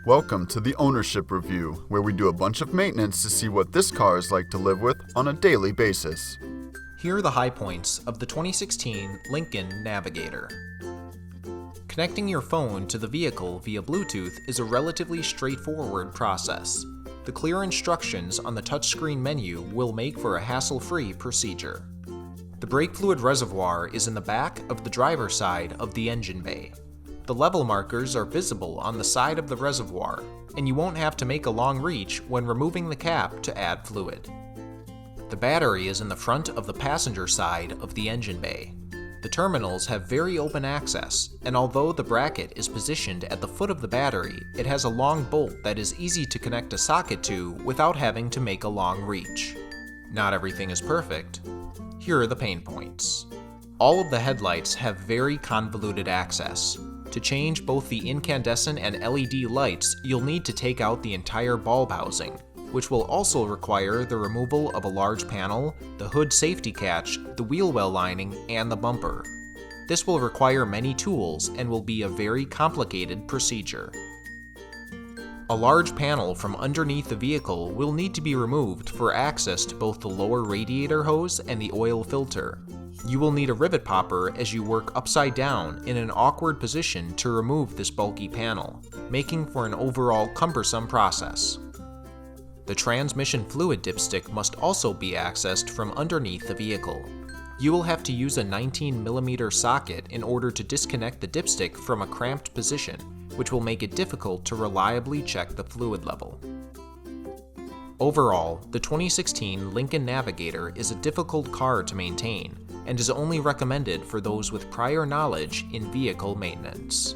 Welcome to the Ownership Review, where we do a bunch of maintenance to see what this car is like to live with on a daily basis. Here are the high points of the 2016 Lincoln Navigator. Connecting your phone to the vehicle via Bluetooth is a relatively straightforward process. The clear instructions on the touchscreen menu will make for a hassle-free procedure. The brake fluid reservoir is in the back of the driver's side of the engine bay. The level markers are visible on the side of the reservoir, and you won't have to make a long reach when removing the cap to add fluid. The battery is in the front of the passenger side of the engine bay. The terminals have very open access, and although the bracket is positioned at the foot of the battery, it has a long bolt that is easy to connect a socket to without having to make a long reach. Not everything is perfect. Here are the pain points. All of the headlights have very convoluted access. To change both the incandescent and LED lights, you'll need to take out the entire bulb housing, which will also require the removal of a large panel, the hood safety catch, the wheel well lining, and the bumper. This will require many tools and will be a very complicated procedure. A large panel from underneath the vehicle will need to be removed for access to both the lower radiator hose and the oil filter. You will need a rivet popper as you work upside down in an awkward position to remove this bulky panel, making for an overall cumbersome process. The transmission fluid dipstick must also be accessed from underneath the vehicle. You will have to use a 19mm socket in order to disconnect the dipstick from a cramped position, which will make it difficult to reliably check the fluid level. Overall, the 2016 Lincoln Navigator is a difficult car to maintain and is only recommended for those with prior knowledge in vehicle maintenance.